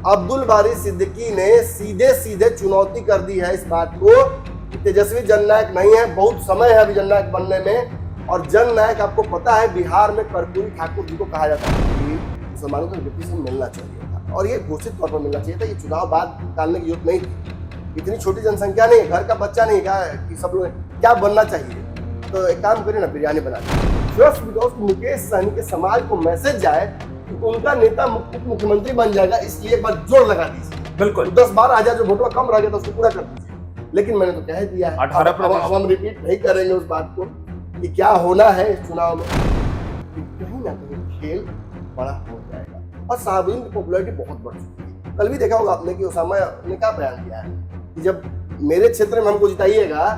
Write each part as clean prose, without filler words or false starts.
अब्दुल बारी सिद्दीकी ने सीधे सीधे चुनौती कर दी है इस बात को कि तेजस्वी जननायक नहीं है, बहुत समय है अभी जननायक बनने में। और जननायक आपको पता है बिहार में कर्पूरी ठाकुर जी को कहा जाता है कि मुसलमानों को डिप्टी मिलना चाहिए था और ये घोषित तौर पर मिलना चाहिए था। ये चुनाव बाद टालने की जरूरत नहीं थी, इतनी छोटी जनसंख्या नहीं है, घर का बच्चा नहीं क्या कि सब लोग क्या बनना चाहिए। तो एक काम करिए ना, बिरयानी बना लीजिए। जस्ट बिकॉज मुकेश सहनी के समाज को मैसेज जाए कि उनका नेता मुख्यमंत्री बन जाएगा, इसलिए एक बार जोर लगा दीजिए। बिल्कुल 10-12 हजार जो वोटों कम रह गया था उसको पूरा कर दीजिए। लेकिन मैंने तो कह दिया है, अब हम रिपीट नहीं करेंगे उस बात को कि क्या होना है इस चुनाव में। कहीं ना कहीं खेल बड़ा हो जाएगा और साहबीन की पॉपुलैरिटी बहुत बढ़ चुकी है। कल भी देखा होगा आपने कि उसामा ने क्या बयान दिया है कि जब मेरे क्षेत्र में हमको जिताइएगा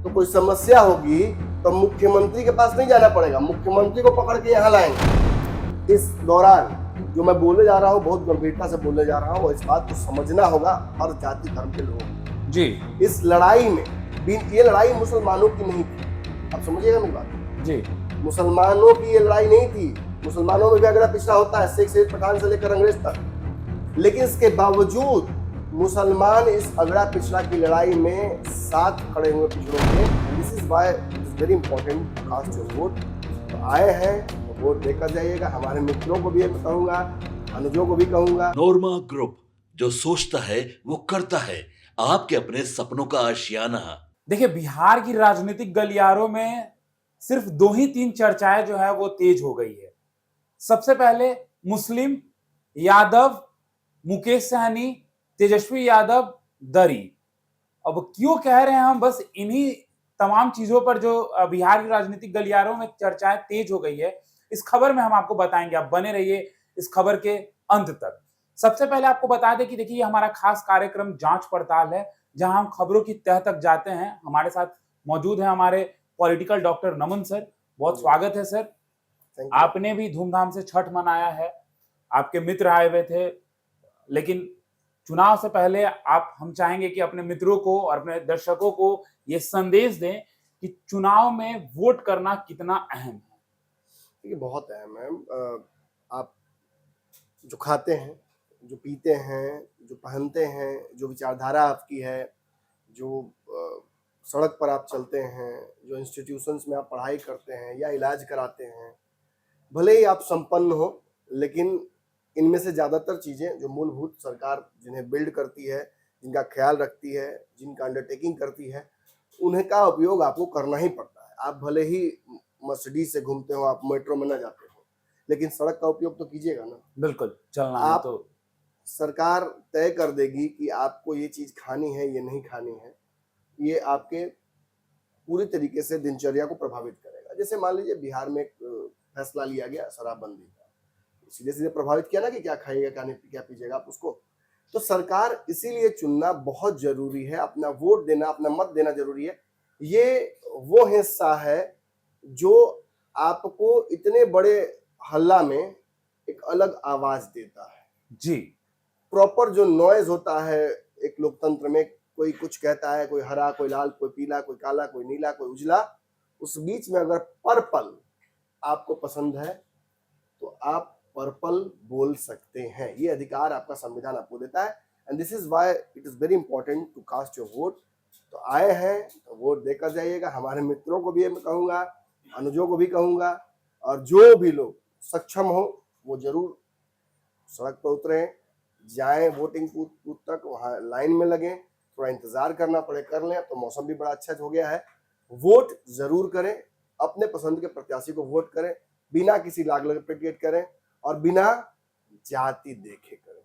तो कोई समस्या होगी तो मुख्यमंत्री के पास नहीं जाना पड़ेगा, मुख्यमंत्री को पकड़ के यहाँ लाएंगे। इस दौरान जो मैं बोलने जा रहा हूँ बहुत गंभीरता से बोलने जा रहा हूँ, इस बात को समझना होगा हर जाति धर्म के लोगों को जी। इस लड़ाई में ये लड़ाई मुसलमानों की नहीं थी, आप समझिएगा मेरी बात जी। मुसलमानों की ये लड़ाई नहीं थी। मुसलमानों में भी अगला पिछड़ा होता है, शेख सैयद पठान से लेकर अंग्रेज तक, लेकिन इसके बावजूद मुसलमान इस अगड़ा पिछड़ा की लड़ाई में साथ खड़े हुए पिछड़ों के। This is why it is very important to cast your vote. तो आए हैं तो वोट देकर जाइएगा। हमारे मित्रों को भी ये कहूंगा, अनुजों को भी कहूंगा, नोरमा ग्रुप, जो सोचता है वो करता है, आपके अपने सपनों का आशियाना। देखिए, बिहार की राजनीतिक गलियारों में सिर्फ 2 ही 3 चर्चाएं जो है वो तेज हो गई है। सबसे पहले मुस्लिम, यादव, मुकेश सहनी, तेजस्वी यादव, दरी। अब क्यों कह रहे हैं हम, बस इन्हीं तमाम चीजों पर जो बिहार की राजनीतिक गलियारों में चर्चाएं तेज हो गई है, इस खबर में हम आपको बताएंगे। आप बने रहिए इस खबर के अंत तक। सबसे पहले आपको बता दें कि देखिए, हमारा खास कार्यक्रम जांच पड़ताल है, जहां हम खबरों की तह तक जाते हैं। हमारे साथ मौजूद है हमारे पॉलिटिकल डॉक्टर नमन सर। बहुत स्वागत है सर। आपने भी धूमधाम से छठ मनाया है, आपके मित्र आए हुए थे, लेकिन चुनाव से पहले हम चाहेंगे कि अपने मित्रों को और अपने दर्शकों को ये संदेश दें कि चुनाव में वोट करना कितना अहम है। ये बहुत अहम है। आप जो खाते हैं, जो पीते हैं, जो पहनते हैं, जो विचारधारा आपकी है, जो सड़क पर आप चलते हैं, जो इंस्टीट्यूशंस में आप पढ़ाई करते हैं या इलाज कराते हैं, भले ही आप संपन्न हो, लेकिन इनमें से ज़्यादातर चीज़ें जो मूलभूत सरकार जिन्हें बिल्ड करती है, जिनका ख्याल रखती है, जिनका अंडरटेकिंग करती है, उन्हें का उपयोग आपको करना ही पड़ता है। आप भले ही मर्सिडीज से घूमते हो, आप मेट्रो में न जाते हो, लेकिन सड़क का उपयोग तो कीजिएगा ना। बिल्कुल, चलना आप तो सरकार तय कर देगी कि आपको ये चीज़ खानी है, ये नहीं खानी है। ये आपके पूरी तरीके से दिनचर्या को प्रभावित करेगा। जैसे मान लीजिए बिहार में एक फैसला लिया गया शराबबंदी का, सीधे सीधे प्रभावित किया ना कि क्या खाइएगा, क्या पीजिएगा आप उसको। तो सरकार इसीलिए चुनना बहुत जरूरी है, अपना वोट देना, अपना मत देना जरूरी है। ये वो हिस्सा है जो आपको इतने बड़े हल्ला में एक अलग आवाज देता है जी। प्रॉपर जो नॉइज होता है एक लोकतंत्र में, कोई कुछ कहता है, कोई हरा, कोई लाल, कोई पीला, कोई काला, कोई नीला, कोई उजला, उस बीच में अगर पर्पल आपको पसंद है तो आप पर्पल बोल सकते हैं। ये अधिकार आपका संविधान आपको देता है। And this is why it is very important to cast your vote. तो आए हैं तो वोट देकर जाइएगा। हमारे मित्रों को भी मैं कहूँगा, अनुजों को भी कहूँगा, और जो भी लोग सक्षम हो वो जरूर सड़क पर उतरें, जाएं वोटिंग बूथ तक, वहाँ लाइन में लगें। थोड़ा इंतजार करना पड़े कर लें, तो मौसम भी बड़ा अच्छा हो गया है। वोट जरूर करें, अपने पसंद के प्रत्याशी को वोट करें, बिना किसी लाग लपेट करें और बिना जाति देखे करें।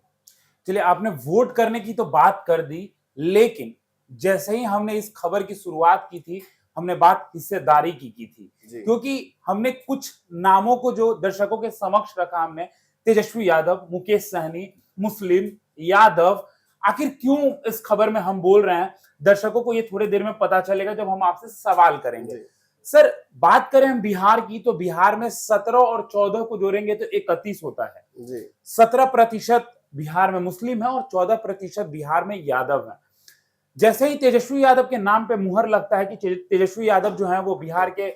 चलिए, आपने वोट करने की तो बात कर दी, लेकिन जैसे ही हमने इस खबर की शुरुआत की थी, हमने बात हिस्सेदारी की थी, क्योंकि हमने कुछ नामों को जो दर्शकों के समक्ष रखा हमने, तेजस्वी यादव, मुकेश सहनी, मुस्लिम, यादव। आखिर क्यों इस खबर में हम बोल रहे हैं, दर्शकों को ये थोड़ी देर में पता चलेगा जब हम आपसे सवाल करेंगे। सर, बात करें हम बिहार की, तो बिहार में 17 और 14 को जोड़ेंगे तो 31 होता है। 17% बिहार में मुस्लिम है और 14% बिहार में यादव है। जैसे ही तेजस्वी यादव के नाम पे मुहर लगता है कि तेजस्वी यादव जो है वो बिहार के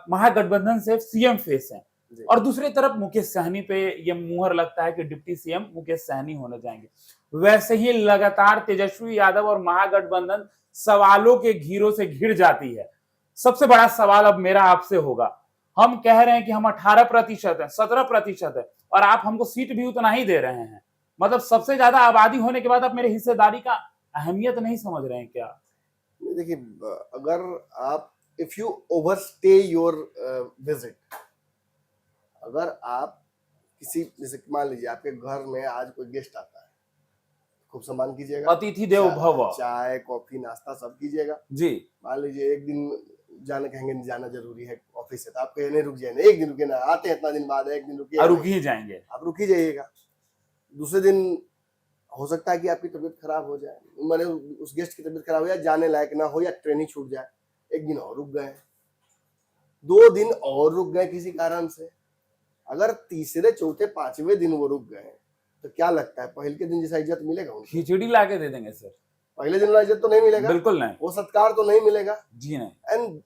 महागठबंधन से सीएम फेस हैं, और दूसरी तरफ मुकेश सहनी पे ये मुहर लगता है कि डिप्टी सीएम मुकेश सहनी होने जाएंगे। वैसे ही लगातार तेजस्वी यादव और महागठबंधन सवालों के घेरों से घिर जाती है। सबसे बड़ा सवाल अब मेरा आपसे होगा, हम कह रहे हैं कि हम 18% है, 17% है, और आप हमको सीट भी उतना ही दे रहे हैं। मतलब सबसे ज्यादा आबादी होने के बाद आप मेरे हिस्सेदारी का अहमियत नहीं समझ रहे हैं क्या? देखिए, अगर आप if you overstay your visit, अगर आप किसी, जैसे मान लीजिए आपके घर में आज कोई गेस्ट आता है, खूब सम्मान कीजिएगा, अतिथि देवो भव, चाय कॉफी नाश्ता सब कीजिएगा जी। मान लीजिए एक दिन जाना, कहेंगे जाना जरूरी है ऑफिस से, तो आप कहेंगे रुक जाइए, एक दिन रुके ना, आते हैं इतना दिन बाद, एक दिन रुकिए, रुक ही जाएंगे, आप रुक ही जाइएगा। दूसरे दिन हो सकता है कि आपकी तबीयत खराब हो जाए, मैंने उस गेस्ट की तबीयत खराब हो जाए, जाने लायक ना हो, या ट्रेनिंग छूट जाए, एक दिन और रुक गए, 2 दिन और रुक गए किसी कारण से, अगर तीसरे चौथे पांचवें दिन वो रुक गए तो क्या लगता है पहले के दिन जैसा इज्जत मिलेगा उनको? खिचड़ी ला के दे देंगे सर, पहले दिन वाला इज्जत तो नहीं मिलेगा, बिल्कुल नहीं, वो सत्कार तो नहीं मिलेगा जी नहीं। एंड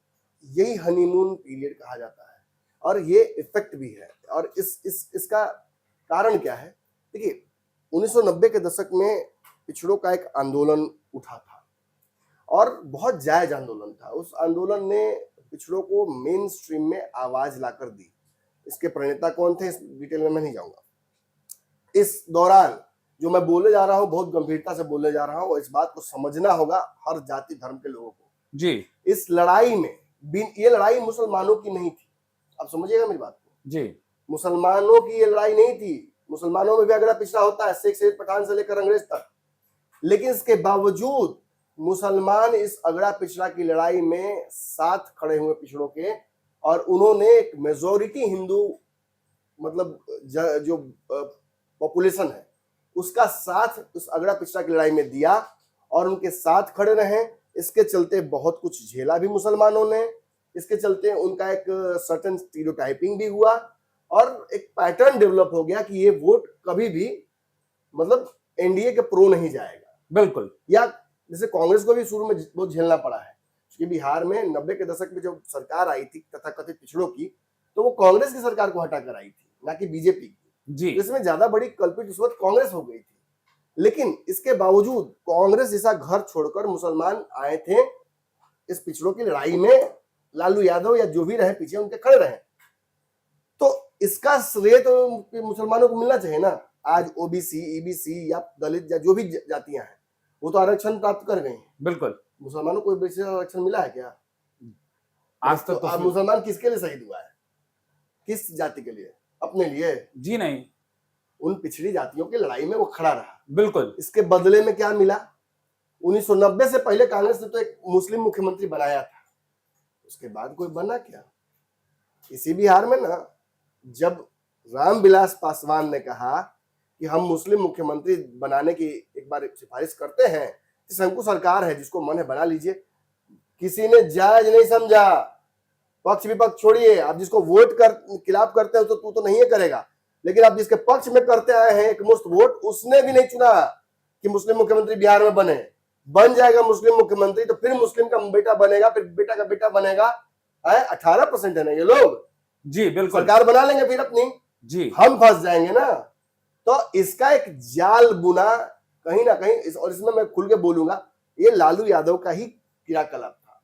यही हनीमून पीरियड कहा जाता है, और ये इफेक्ट भी है। और इसका कारण क्या है? देखिए, 1990 के दशक में पिछड़ों का एक आंदोलन उठा था और बहुत जायज आंदोलन था। उस आंदोलन ने पिछड़ों को मेन स्ट्रीम में आवाज लाकर दी। इसके प्रणेता कौन थे इस डिटेल में मैं नहीं जाऊंगा। इस दौरान जो मैं बोले जा रहा हूँ बहुत गंभीरता से बोले जा रहा हूँ, और इस बात को समझना होगा हर जाति धर्म के लोगों को जी। इस लड़ाई में ये लड़ाई मुसलमानों की नहीं थी, आप समझिएगा मेरी बात को जी। मुसलमानों की ये लड़ाई नहीं थी, मुसलमानों में भी अगड़ा पिछड़ा होता है, शेख सैयद पठान से लेकर अंग्रेज तक, लेकिन इसके बावजूद मुसलमान इस अगड़ा पिछड़ा की लड़ाई में साथ खड़े हुए पिछड़ों के, और उन्होंने एक मेजोरिटी हिंदू मतलब जो पॉपुलेशन है उसका साथ उस अगड़ा पिछड़ा की लड़ाई में दिया और उनके साथ खड़े रहे। इसके चलते बहुत कुछ झेला भी मुसलमानों ने, इसके चलते उनका एक सर्टेन स्टीरियोटाइपिंग भी हुआ और एक पैटर्न डेवलप हो गया कि ये वोट कभी भी मतलब एनडीए के प्रो नहीं जाएगा। बिल्कुल, या जैसे कांग्रेस को भी शुरू में बहुत झेलना पड़ा है, क्योंकि बिहार में 90 के दशक में जब सरकार आई थी तथाकथित पिछड़ों की, तो वो कांग्रेस की सरकार को हटाकर आई थी, ना कि बीजेपी की जी। इसमें ज्यादा बड़ी कल्पित उस वक्त कांग्रेस हो गई थी, लेकिन इसके बावजूद कांग्रेस जैसा घर छोड़कर मुसलमान आए थे इस पिछड़ों की लड़ाई में, लालू यादव या जो भी रहे पीछे उनके खड़े रहे, तो इसका श्रेय तो मुसलमानों को मिलना चाहिए ना। आज ओबीसी, ईबीसी या दलित या जो भी जातियां हैं वो तो आरक्षण प्राप्त कर गए हैं। बिल्कुल, मुसलमानों को विशेष आरक्षण मिला है क्या आज तक? तो मुसलमान किसके लिए शहीद हुआ है? किस जाति के लिए? अपने लिए जी नहीं, उन पिछड़ी जातियों की लड़ाई में वो खड़ा रहा। बिल्कुल, इसके बदले में क्या मिला? 1990 से पहले कांग्रेस ने तो एक मुस्लिम मुख्यमंत्री बनाया था, उसके बाद कोई बना क्या? इसी बिहार में ना जब रामविलास पासवान ने कहा कि हम मुस्लिम मुख्यमंत्री बनाने की एक बार सिफारिश करते हैं, शंकु सरकार है जिसको मन है बना लीजिए, किसी ने जायज नहीं समझा। पक्ष विपक्ष छोड़िए, आप जिसको वोट कर खिलाफ करते हो तो तू तो नहीं करेगा, लेकिन आप जिसके पक्ष में करते आए हैं एक मुश्त वोट, उसने भी नहीं चुना कि मुस्लिम मुख्यमंत्री बिहार में बने। बन जाएगा मुस्लिम मुख्यमंत्री तो फिर मुस्लिम का बेटा बनेगा, फिर बेटा का बेटा बनेगा। 18% है ना ये लोग जी, बिल्कुल सरकार बना लेंगे फिर अपनी जी, हम फंस जाएंगे ना। तो इसका एक जाल बुना कहीं ना कहीं और इसमें मैं खुल के बोलूंगा, ये लालू यादव का ही क्रियाकलाप था।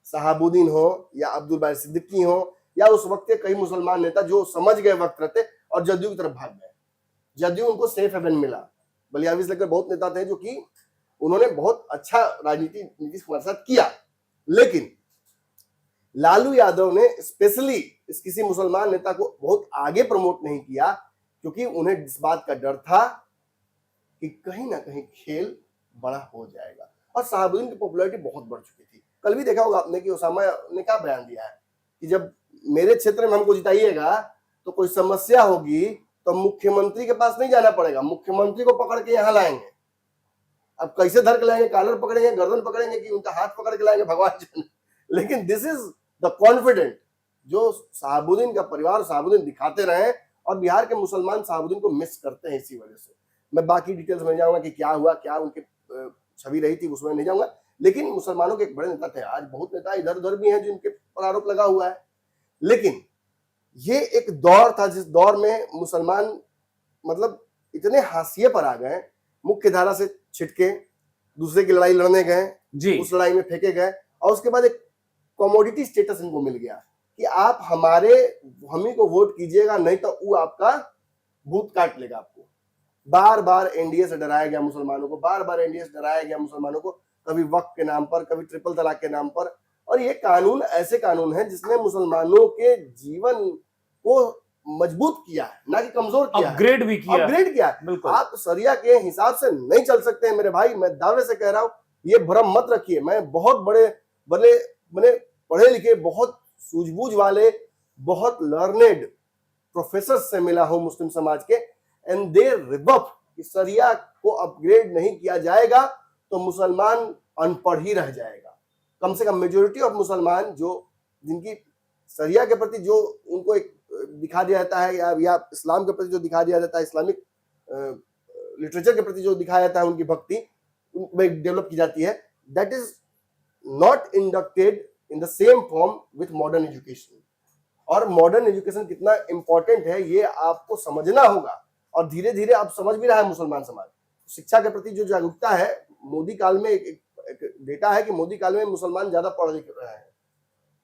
शहाबुद्दीन हो या अब्दुल बारी सिद्दीकी हो या उस वक्त के कई मुसलमान नेता जो समझ गए वक्त रहते और जदयू की तरफ भाग गए। जदयू उनको सेफ हेवन मिला। बलियावी से लेकर बहुत नेता थे जो कि उन्होंने बहुत अच्छा राजनीति नीतीश कुमार साथ किया, लेकिन लालू यादव ने स्पेशली इस किसी मुसलमान नेता को बहुत आगे प्रमोट नहीं किया, क्योंकि उन्हें इस बात का डर था कि कहीं ना कहीं खेल बड़ा हो जाएगा। और शहाबुद्दीन की पॉपुलैरिटी बहुत बढ़ चुकी थी। कल भी देखा होगा आपने कि ओसामा ने क्या बयान दिया है कि जब मेरे क्षेत्र में हमको जिताइएगा तो कोई समस्या होगी तो मुख्यमंत्री के पास नहीं जाना पड़ेगा, मुख्यमंत्री को पकड़ के यहाँ लाएंगे। अब कैसे धर के लाएंगे? कॉलर पकड़ेंगे, गर्दन पकड़ेंगे कि उनका हाथ पकड़ के लाएंगे, भगवान जाने। लेकिन दिस इज द कॉन्फिडेंट जो शहाबुद्दीन का परिवार शहाबुद्दीन दिखाते रहे, और बिहार के मुसलमान शहाबुद्दीन को मिस करते हैं इसी वजह से। मैं बाकी डिटेल्स में जाऊंगा कि क्या हुआ, क्या उनकी छवि रही थी, उसमें नहीं जाऊंगा, लेकिन मुसलमानों के एक बड़े नेता थे। आज बहुत नेता इधर उधर भी हैं जिनके पर आरोप लगा हुआ है, लेकिन ये एक दौर था जिस दौर में मुसलमान मतलब इतने हाशिए पर आ गए, मुख्य धारा से छिटके दूसरे की लड़ाई लड़ने गए, उस लड़ाई में फेंके गए, और उसके बाद एक कमोडिटी स्टेटस इनको मिल गया कि आप हम ही को वोट कीजिएगा, नहीं तो वो आपका भूत काट लेगा आपको। बार बार एनडीए से डराया गया मुसलमानों को, बार बार एनडीए से डराया गया मुसलमानों को, कभी वक्फ के नाम पर, कभी ट्रिपल तलाक के नाम पर। और ये कानून ऐसे कानून है जिसने मुसलमानों के जीवन को मजबूत किया है, ना कि कमजोर किया, अपग्रेड भी किया, अपग्रेड किया। आप शरिया के हिसाब से नहीं चल सकते हैं मेरे भाई, मैं दावे से कह रहा हूं, ये भ्रम मत रखिए। मैं बहुत बड़े पढ़े लिखे, बहुत सूझबूझ वाले, बहुत लर्नेड प्रोफेसर से मिला हूं मुस्लिम समाज के, एंड दे रिबफ कि शरिया को अपग्रेड नहीं किया जाएगा तो मुसलमान अनपढ़ ही रह जाएगा। कम से कम मेजोरिटी ऑफ मुसलमान जो जिनकी शरिया के प्रति जो उनको एक दिखा दिया जाता है, या इस्लाम के प्रति जो दिखा दिया जाता है, इस्लामिक लिटरेचर के प्रति जो दिखाया जाता है, उनकी भक्ति उनमें डेवलप की जाती है, that is not inducted in the same form with modern education. और मॉडर्न एजुकेशन कितना इंपॉर्टेंट है ये आपको समझना होगा, और धीरे धीरे आप समझ भी रहा है मुसलमान समाज। शिक्षा के प्रति जो जागरूकता है, मोदी काल में एक डेटा है कि मोदी काल में मुसलमान ज्यादा पढ़ लिख रहे हैं।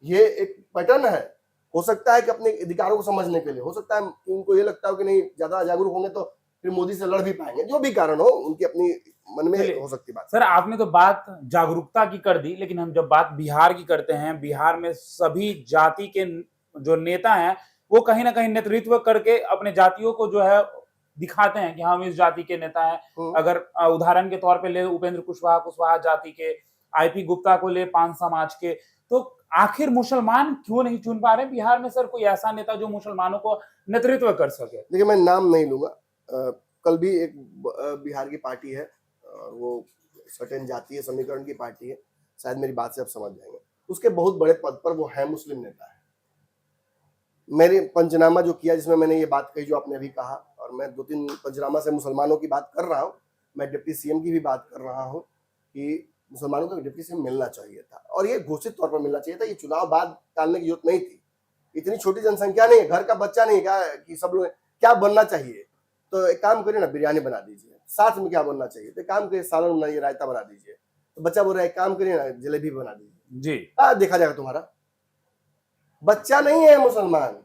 ये एक पैटर्न है। हो सकता है कि अपने अधिकारों को समझने के लिए, हो सकता है कि उनको ये लगता हो कि नहीं ज्यादा जागरूक होंगे तो फिर मोदी से लड़ भी पाएंगे, जो भी कारण हो उनकी अपनी मन में हो सकती बात। सर आपने तो बात जागरूकता की कर दी, लेकिन हम जब बात बिहार की करते हैं, बिहार में सभी जाति के जो नेता हैं वो कहीं ना कहीं नेतृत्व करके अपने जातियों को जो है दिखाते हैं कि हम इस जाति के नेता हैं। अगर उदाहरण के तौर पे ले उपेंद्र कुशवाहा जाति के, आईपी गुप्ता को ले पान समाज के, तो आखिर मुसलमान क्यों नहीं चुन पा रहे बिहार में सर कोई ऐसा नेता जो मुसलमानों को नेतृत्व कर सके? देखिए मैं नाम नहीं लूंगा, कल भी एक बिहार की पार्टी है, वो सर्टेन जातीय समीकरण की पार्टी है, शायद मेरी बात से आप समझ जाएंगे, उसके बहुत बड़े पद पर वो है मुस्लिम नेता है। मेरे पंचनामा जो किया जिसमें मैंने ये बात कही जो आपने अभी कहा, और मैं 2-3 पंचनामा से मुसलमानों की बात कर रहा हूँ, मैं डिप्टी सीएम की भी बात कर रहा हूँ कि मुसलमानों को डिप्टी सीएम मिलना चाहिए था, और ये घोषित तौर पर मिलना चाहिए था। ये चुनाव बाद टालने की जरूरत नहीं थी, इतनी छोटी जनसंख्या नहीं है, घर का बच्चा नहीं क्या कि सब लोग क्या बनना चाहिए, तो एक काम करिए ना, बिरयानी बना दीजिए। साथ में क्या बनना चाहिए, तो एक काम करिए सालन बनाइए, रायता बना दीजिए। तो बच्चा बोल रहा है एक काम करिए ना, जलेबी बना दीजिए जी, देखा जाएगा तुम्हारा बच्चा नहीं है मुसलमान,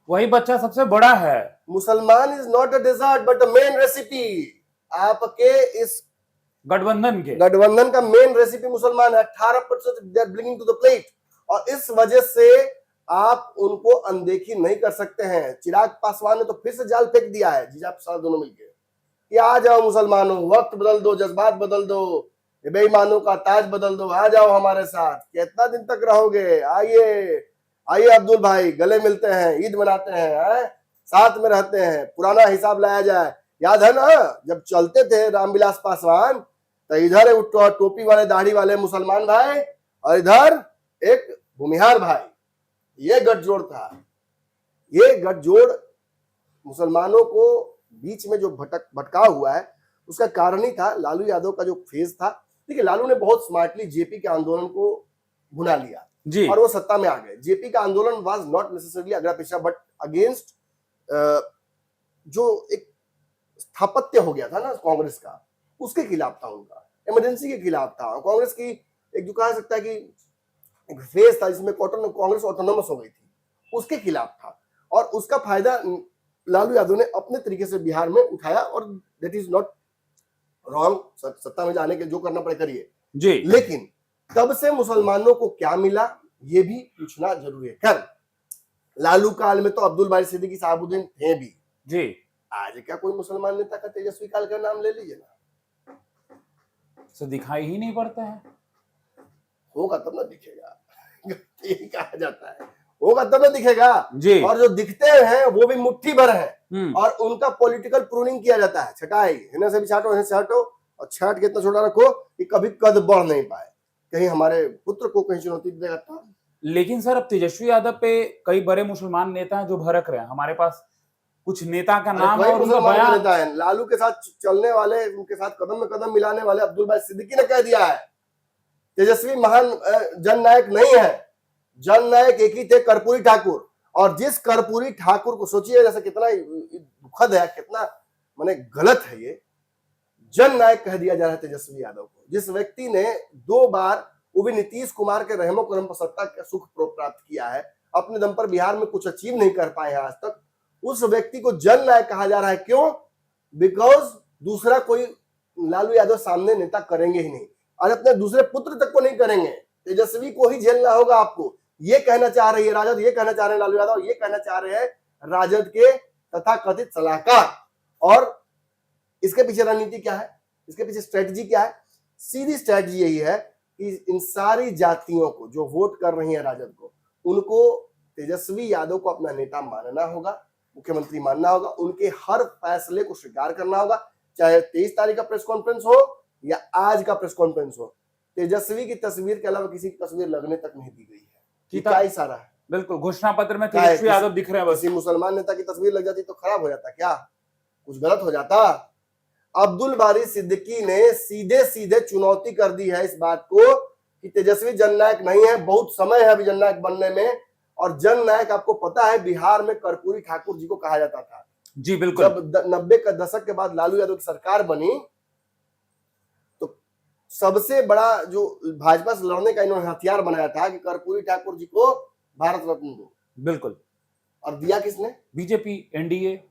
वही बच्चा सबसे बड़ा है। मुसलमान is not a dessert but the main recipe. आपके इस गठबंधन का मेन रेसिपी मुसलमान है। 18% they are bringing to the plate, और इस वजह से आप उनको अनदेखी नहीं कर सकते हैं। चिराग पासवान ने तो फिर से जाल फेंक दिया है, जीजा प्रसाद दोनों मिलकर, कि आ जाओ मुसलमानों, वक्त बदल दो, जज्बात बदल दो, बेईमानों का ताज बदल दो, आ जाओ हमारे साथ। कितना दिन तक रहोगे? आइए आइए अब्दुल भाई, गले मिलते हैं, ईद मनाते हैं, साथ में रहते हैं, पुराना हिसाब लाया जाए। याद है ना जब चलते थे रामविलास पासवान, तो इधर एक टोपी वाले दाढ़ी वाले मुसलमान भाई और इधर एक भूमिहार भाई, ये गठजोड़ था। ये गठजोड़ मुसलमानों को बीच में जो भटकाव हुआ है उसका कारण ही था लालू यादव का जो फेज था। देखिए लालू ने बहुत स्मार्टली जेपी के आंदोलन को भुना लिया जी, और वो सत्ता में आ गए। जेपी का आंदोलन वाज नॉट नेसेसरली अगड़ा पिछड़ा, बट अगेंस्ट जो एक स्थापत्य हो गया था ना कांग्रेस का, उसके खिलाफ था, उनका इमरजेंसी के खिलाफ था। कांग्रेस की एक जो कहा सकता है कि एक फेज था जिसमें कांग्रेस ऑटोनोमस हो गई थी, उसके खिलाफ था, और उसका फायदा लालू यादव ने अपने तरीके से बिहार में उठाया, और दैट इज नॉट रॉन्ग। सत्ता में जाने के जो करना पड़े करिए जी, लेकिन तब से मुसलमानों को क्या मिला ये भी पूछना जरूरी है। खैर लालू काल में तो अब्दुल बारी सिद्दीकी साहबुद्दीन थे भी जी, आज क्या कोई मुसलमान नेता का तेजस्वी काल का नाम ले लीजिए ना, तो दिखाई ही नहीं पड़ता है। होगा तब ना दिखेगा, यही कहा जाता है, होगा तब ना दिखेगा जी। और जो दिखते हैं वो भी मुट्ठी भर है, और उनका पॉलिटिकल प्रूनिंग किया जाता है, छटाई, इन्हें से भी छाटो, इन्हें से हटो, और छाट के इतना छोटा रखो कि कभी कद बढ़ नहीं पाए, कहीं हमारे पुत्र को कहीं चुनौती देगा था। लेकिन सर अब तेजस्वी यादव पे कई बड़े मुसलमान नेता हैं जो भड़क रहे हैं। हमारे पास कुछ नेता का नाम है और उनका बयान नेता है, लालू के साथ चलने वाले, उनके साथ कदम में कदम मिलाने वाले अब्दुल बारी सिद्दीकी ने कह दिया है तेजस्वी महान जननायक नहीं है, जननायक एक ही थे, कर्पूरी ठाकुर। और जिस कर्पूरी ठाकुर को सोचिए जैसे कितना दुखद है, कितना माने गलत है, ये जन नायक कह दिया जा रहा है तेजस्वी यादव को, जिस व्यक्ति ने 2 बार वो भी नीतीश कुमार के रहमो करम पर सत्ता का सुख प्राप्त किया है, अपने दम पर बिहार में कुछ अचीव नहीं कर पाए हैं आज तक, उस व्यक्ति को जन नायक कहा जा रहा है। क्यों? बिकॉज दूसरा कोई लालू यादव सामने नेता करेंगे ही नहीं, और अपने दूसरे पुत्र तक को नहीं करेंगे, तेजस्वी को ही झेलना होगा आपको। ये कहना चाह रही है राजद, ये कहना चाह रहे हैं लालू यादव, ये कहना चाह रहे हैं राजद के तथाकथित सलाहकार। और इसके पीछे रणनीति क्या है, इसके पीछे स्ट्रेटजी क्या है? सीधी स्ट्रेटजी यही है कि इन सारी जातियों को जो वोट कर रही है राजद को, उनको तेजस्वी यादव को अपना नेता मानना होगा, मुख्यमंत्री मानना होगा, उनके हर फैसले को स्वीकार करना होगा, चाहे 23 तारीख का प्रेस कॉन्फ्रेंस हो या आज का प्रेस कॉन्फ्रेंस हो। तेजस्वी की तस्वीर के अलावा किसी की तस्वीर लगने तक नहीं दी गई है। क्या इशारा है? बिल्कुल, घोषणा पत्र में तेजस्वी यादव दिख रहे हैं। किसी मुसलमान नेता की तस्वीर लग जाती तो खराब हो जाता, क्या कुछ गलत हो जाता? अब्दुल बारी सिद्दीकी ने सीधे सीधे चुनौती कर दी है इस बात को कि तेजस्वी जननायक नहीं है, बहुत समय है अभी जननायक बनने में। और जननायक आपको पता है बिहार में कर्पूरी ठाकुर जी को कहा जाता था। जी बिल्कुल। जब 90 का दशक के बाद लालू यादव की सरकार बनी तो सबसे बड़ा जो भाजपा से लड़ने का इन्होंने हथियार बनाया था कि कर्पूरी ठाकुर जी को भारत रत्न दो। बिल्कुल। और दिया किसने? BJP, NDA.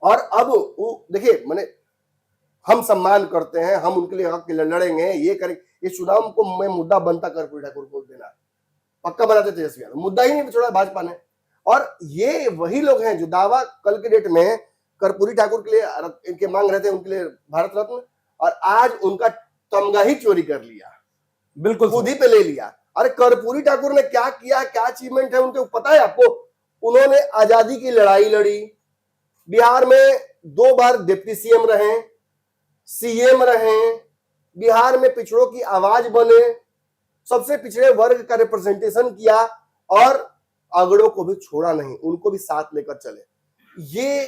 और अब वो देखिए, मैंने हम सम्मान करते हैं, हम उनके लिए हक के लिए लड़ेंगे, ये करेंगे, ये चुनाव को मैं मुद्दा बनता कर्पूरी ठाकुर को देना पक्का बनाते तेजस्वी यादव, मुद्दा ही नहीं छोड़ा भाजपा ने। और ये वही लोग हैं जो दावा कल के डेट में कर्पूरी ठाकुर के लिए इनके मांग रहे थे, उनके लिए भारत रत्न, और आज उनका तमगा ही चोरी कर लिया, बिल्कुल खुद ही पे ले लिया। अरे कर्पूरी ठाकुर ने क्या किया, क्या अचीवमेंट है उनके पता है आपको? उन्होंने आजादी की लड़ाई लड़ी, बिहार में 2 बार डिप्टी सीएम रहे, सीएम रहे, बिहार में पिछड़ों की आवाज बने, सबसे पिछड़े वर्ग का रिप्रेजेंटेशन किया, और अगड़ों को भी छोड़ा नहीं, उनको भी साथ लेकर चले। ये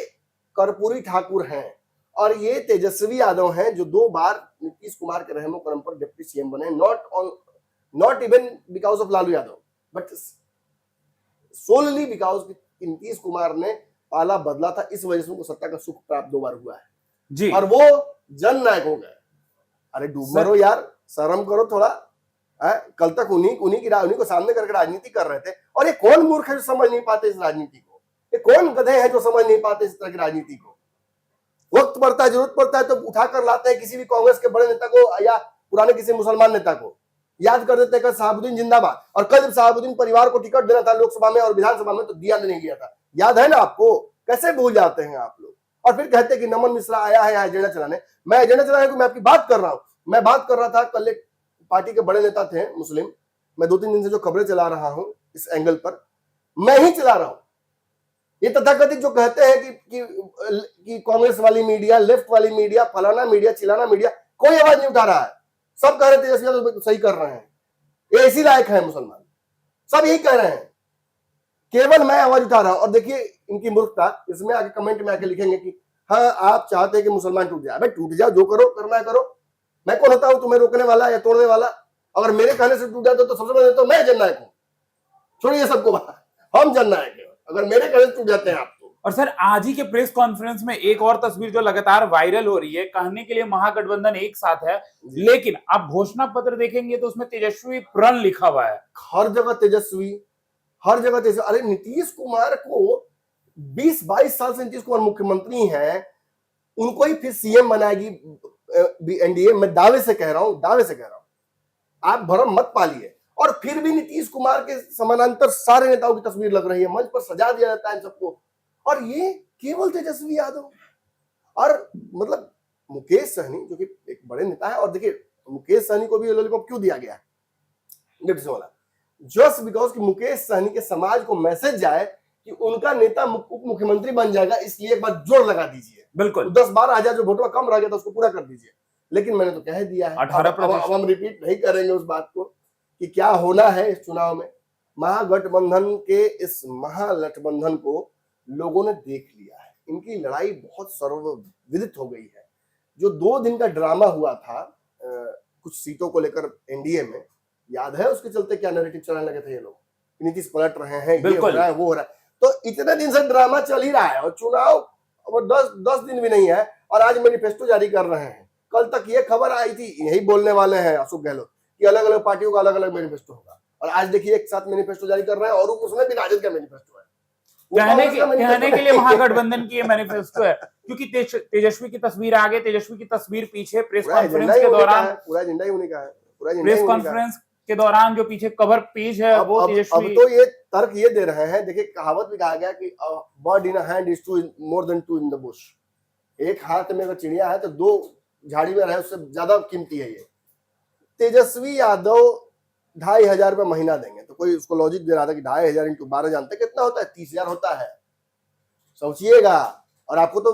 कर्पूरी ठाकुर हैं। और ये तेजस्वी यादव हैं जो 2 बार नीतीश कुमार के रहमो करम पर डिप्टी सीएम बने, not even because of Lalu Yadav but solely because Nitish Kumar ने पाला बदला था, इस वजह से उनको सत्ता का सुख प्राप्त 2 बार हुआ है जी। और वो जन नायक हो गए। अरे डूब मरो यार, शर्म करो थोड़ा। कल तक उन्हीं को सामने करके राजनीति कर रहे थे, और ये कौन मूर्ख है जो समझ नहीं पाते इस राजनीति को? ये कौन गधे हैं जो समझ नहीं पाते इस तरह की राजनीति को? वक्त पड़ता है, जरूरत पड़ता है तो उठाकर लाते हैं किसी भी कांग्रेस के बड़े नेता को या पुराने किसी मुसलमान नेता को, याद कर देते हैं शहाबुद्दीन जिंदाबाद। और कल जब शहाबुद्दीन परिवार को टिकट देना था लोकसभा में और विधानसभा में तो दिया नहीं गया था, याद है ना आपको? कैसे भूल जाते हैं आप लोग? और फिर कहते हैं कि नमन मिश्रा आया है एजेंडा चलाने। मैं एजेंडा चलाने को मैं आपकी बात कर रहा हूं। मैं बात कर रहा था, कल एक पार्टी के बड़े नेता थे मुस्लिम, मैं 2-3 दिन से जो खबरें चला रहा हूं इस एंगल पर, मैं ही चला रहा हूं। ये तथाकथित जो कहते हैं कि कांग्रेस वाली मीडिया, लेफ्ट वाली मीडिया, फलाना मीडिया, चिलाना मीडिया, कोई आवाज नहीं उठा रहा है। सब कह रहे थे तेजस्वी यादव सही कर रहे हैं, ये इसी लायक है मुसलमान, सब यही कह रहे हैं, केवल मैं आवाज उठा रहा हूं। और देखिए इनकी मूर्खता, इसमें आगे कमेंट में आके लिखेंगे कि हाँ आप चाहते हैं कि मुसलमान टूट जाए। टूट जाओ, जो करो करना है करो, मैं कौन होता हूं तुम्हें रोकने वाला या तोड़ने वाला? अगर मेरे कहने से टूट जाए तो सबसे पहले तो मैं जननायक हूं। छोड़िए सबको, हम जननायक हैं अगर मेरे कहने से टूट जाते हैं आप तो। और सर आज ही के प्रेस कॉन्फ्रेंस में एक और तस्वीर जो लगातार वायरल हो रही है, कहने के लिए महागठबंधन एक साथ है, लेकिन आप घोषणा पत्र देखेंगे तो उसमें तेजस्वी प्रण लिखा हुआ है। हर जगह तेजस्वी, हर जगह तेजस्वी। अरे नीतीश कुमार को 20-22 साल से नीतीश कुमार मुख्यमंत्री हैं, उनको ही फिर सीएम बनाएगी एनडीए। मैं दावे से कह रहा हूं, आप भरम मत पालिए। और फिर भी नीतीश कुमार के समानांतर सारे नेताओं की तस्वीर लग रही है, मंच पर सजा दिया जाता है सबको, और ये केवल तेजस्वी यादव। और मतलब मुकेश सहनी जो कि एक बड़े नेता है, और देखिए मुकेश सहनी को भी लॉलीपॉप क्यों दिया गया डिप्टी वाला? जस्ट बिकॉज कि मुकेश सहनी के समाज को मैसेज जाए कि उनका नेता उप मुख्यमंत्री बन जाएगा, इसलिए एक बार जोर लगा दीजिए। बिल्कुल 10-12 हजार जो वोटों कम रह गया था उसको पूरा कर दीजिए। लेकिन मैंने तो कह दिया है, 18%। अब हम रिपीट नहीं करेंगे उस बात को कि क्या होना है इस चुनाव में। महागठबंधन के इस महागठबंधन को लोगों ने देख लिया है, इनकी लड़ाई बहुत सर्वविदित हो गई है। जो 2 दिन का ड्रामा हुआ था कुछ सीटों को लेकर एनडीए में, याद है उसके चलते क्या नैरेटिव चलाने लगे थे ये लोग? नीतीश पलट रहे हैं, ये हो बिल्कुल। रहा है, वो हो रहा है। तो इतने दिन से ड्रामा चल ही रहा है और चुनाव अब 10 दिन भी नहीं है और आज मैनिफेस्टो जारी कर रहे हैं। कल तक ये खबर आई थी, यही बोलने वाले हैं अशोक गहलोत कि अलग अलग पार्टियों का अलग अलग मैनिफेस्टो होगा, और आज देखिए एक साथ मैनिफेस्टो जारी कर रहे हैं और उसमें भी राजद का मैनिफेस्टो है। कहने के लिए महागठबंधन की ये मैनिफेस्टो है, क्योंकि तेजस्वी की तस्वीर आगे, तेजस्वी की तस्वीर पीछे। प्रेस कॉन्फ्रेंस के दौरान पूरा एजेंडा ही उन्हीं का है, पूरा एजेंडा प्रेस ही उन्हीं का है। कॉन्फ्रेंस के दौरान जो पीछे कवर पेज है वो अब तेजस्वी। तो ये तर्क ये दे रहे हैं, देखिए कहावत भी कहा गया कि bird in a hand is two more than two in the bush. एक हाथ में अगर चिड़िया है तो 2 झाड़ी में रहे उससे ज्यादा कीमती है ये। तेजस्वी यादव 2,500 रुपये महीना देंगे, तो कोई उसको लॉजिक दे रहा था कि 2,500 इंटू 12 जानते कितना होता है? 30,000 होता है, सोचिएगा। और आपको तो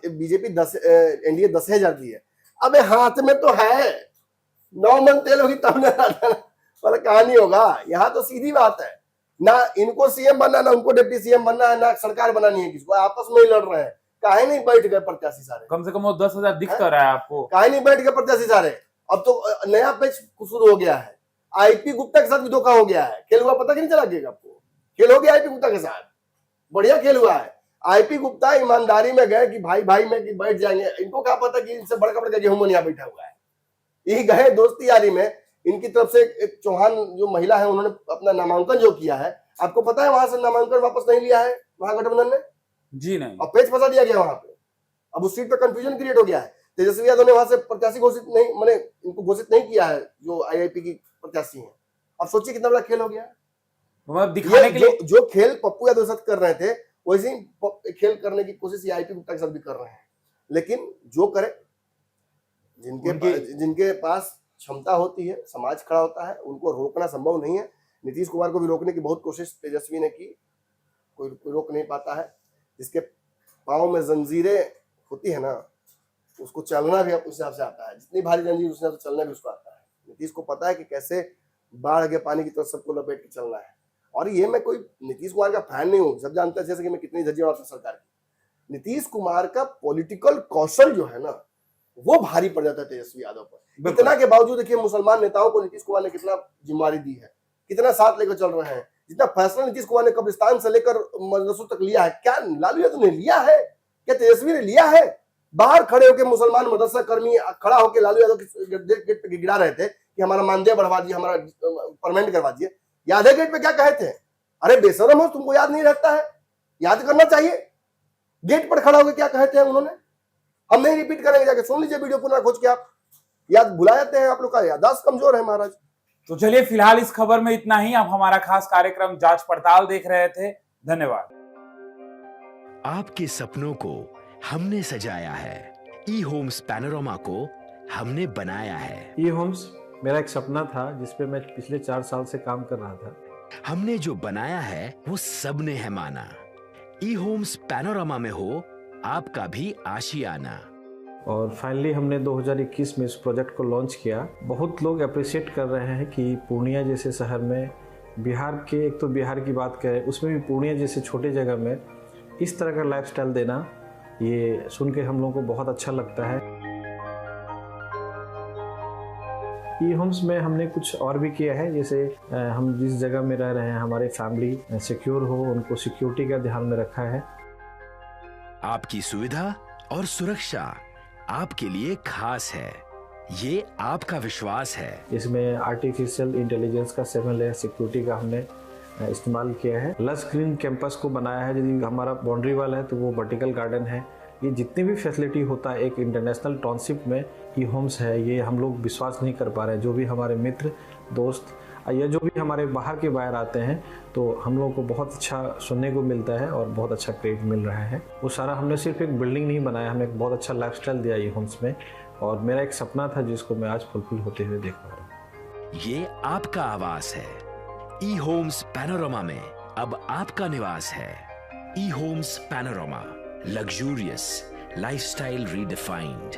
बीजेपी एनडीए 10,000 दी है। अबे हाथ में तो है, 9 मन तेल होगी तब वाला कहानी होगा। यहाँ तो सीधी बात है, ना इनको सीएम बनना, ना उनको डिप्टी सीएम बनना है, ना सरकार बनानी है किसको, आपस में ही लड़ रहे हैं। काहे नहीं बैठ गए प्रत्याशी सारे? कम से कम वो 10,000 दिख तो रहा है आपको। काहे नहीं बैठ गए प्रत्याशी सारे? अब तो नया पेज शुरू हो गया है, आईपी गुप्ता के साथ भी धोखा हो गया है। खेल हुआ पता कि नहीं चला आपको? खेल हो गया आईपी गुप्ता के साथ, बढ़िया खेल हुआ है। आईपी गुप्ता ईमानदारी में गए कि भाई भाई में कि बैठ जाएंगे, इनको क्या पता कि इनसे बड़का बड़का गेहूं यहाँ बैठा हुआ है। ये गए दोस्ती यारी में, इनकी तरफ से एक चौहान जो महिला है उन्होंने अपना नामांकन जो किया है, आपको पता है वहां से नामांकन वापस नहीं लिया है महागठबंधन ने जी नहीं, और पेज फंसा दिया गया वहां पे। अब उस सीट पे कंफ्यूजन क्रिएट हो गया है। तेजस्वी यादव ने वहां से प्रत्याशी घोषित नहीं, मैंने इनको घोषित नहीं किया है जो आईआईपी की प्रत्याशी हैं। अब सोचिए कितना बड़ा खेल हो गया। मतलब दिखाने के लिए जो खेल पप्पू यादव साथ कर रहे थे वैसे ही खेल करने की कोशिश आईपी गुप्ता के साथ भी कर रहे हैं। लेकिन जो करे, जिनके पास क्षमता होती है, समाज खड़ा होता है, उनको रोकना संभव नहीं है। नीतीश कुमार को भी रोकने की बहुत कोशिश तेजस्वी ने की, कोई रोक नहीं पाता है। जिसके पाँव में जंजीरें होती है ना, उसको चलना भी उस हिसाब से आता है। जितनी भारी जंजीर उस हिसाब से चलना भी उसको आता है। नीतीश को पता है कि कैसे बाढ़ के पानी की तरफ सबको लपेट के चलना है। और ये मैं कोई नीतीश कुमार का फैन नहीं हूँ, सब जानते हैं जैसे कि मैं कितनी धज्जी उड़ाता हूं सरकार की। नीतीश कुमार का पॉलिटिकल कौशल जो है ना, वो भारी पड़ जाता है तेजस्वी यादव पर। इतना के बावजूद देखिए मुसलमान नेताओं को नीतीश कुमार ने कितना जिम्मेदारी दी है, कितना साथ लेकर चल रहे हैं। जितना फैसला नीतीश कुमार ने कब्रिस्तान से लेकर मदरसों तक लिया है, क्या लालू यादव ने लिया है? क्या तेजस्वी ने लिया है? बाहर खड़े होकर मुसलमान मदरसा कर्मी खड़ा होकर लालू यादव के गेट पे गिड़ा रहे थे कि हमारा मानदेय बढ़वा दिए, हमारा परमानेंट करवा दिए। याद है गेट पे क्या कहे थे? अरे बेशरम हो, तुमको याद नहीं रहता है? याद करना चाहिए। गेट पर खड़ा होकर क्या कहे थे उन्होंने? हम नहीं रिपीट करेंगे, जाके सुन लीजिए वीडियो पुनः खोज के। आप याद भुला जाते हैं, आप लोग का याददाश्त कमजोर है महाराज। तो चलिए फिलहाल इस खबर में इतना ही। आप हमारा खास कार्यक्रम जांच पड़ताल देख रहे थे। धन्यवाद। आपके सपनों को हमने सजाया है, ई होम्स पैनोरमा को हमने बनाया है। ई होम्स मेरा एक सपना था जिसपे मैं पिछले 4 साल से काम कर रहा था। हमने जो बनाया है वो सबने है माना। ई होम्स पैनोरमा में हो आपका भी आशियाना। और फाइनली हमने 2021 में इस प्रोजेक्ट को लॉन्च किया। बहुत लोग अप्रिशिएट कर रहे हैं कि पूर्णिया जैसे शहर में, बिहार के, एक तो बिहार की बात करें उसमें भी पूर्णिया जैसे छोटे जगह में इस तरह का लाइफस्टाइल देना, ये सुन के हम लोगों को बहुत अच्छा लगता है। ई होम्स में हमने कुछ और भी किया है, जैसे हम जिस जगह में रह रहे हैं हमारे फैमिली सिक्योर हो, उनको सिक्योरिटी का ध्यान में रखा है। आपकी सुविधा और सुरक्षा आपके लिए खास है, ये आपका विश्वास है। इसमें आर्टिफिशियल इंटेलिजेंस का 7 लेयर सिक्योरिटी का हमने इस्तेमाल किया है। लस ग्रीन कैंपस को बनाया है। यदि हमारा बाउंड्री वाल है तो वो वर्टिकल गार्डन है। ये जितनी भी फैसिलिटी होता है एक इंटरनेशनल टाउनशिप में ई होम्स है, ये हम लोग विश्वास नहीं कर पा रहे हैं। जो भी हमारे मित्र दोस्त या जो भी हमारे बाहर के बाहर आते हैं तो हम लोगों को बहुत अच्छा सुनने को मिलता है और बहुत अच्छा क्रेडिट मिल रहा है। वो सारा हमने सिर्फ एक बिल्डिंग नहीं बनाया, हमें एक बहुत अच्छा लाइफस्टाइल दिया ई होम्स में। और मेरा एक सपना था जिसको मैं आज फुलफिल होते हुए देख पा रहा हूँ। ये आपका आवास है। ई होम्स पैनोरमा में अब आपका निवास है। E homes Panorama, luxurious lifestyle redefined.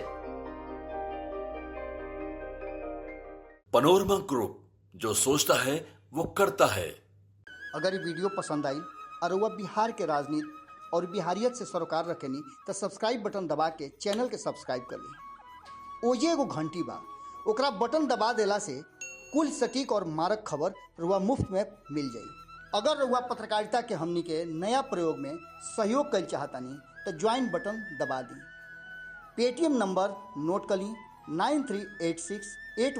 Panorama group, जो सोचता है वो करता है। अगर ये वीडियो पसंद आई और वह बिहार के राजनीति और बिहारियत से सरोकार रखेनी तो सब्सक्राइब बटन दबा के चैनल के सब्सक्राइब कर ली। ओजे एगो घंटी बा, ओकरा बटन दबा देला से कुल सटीक और मारक खबर रुआ मुफ्त में मिल जाई। अगर रउआ पत्रकारिता के हमनी के नया प्रयोग में सहयोग कर चाहतनी तो ज्वाइन बटन दबा दी। पेटीएम नंबर नोट कर ली 938681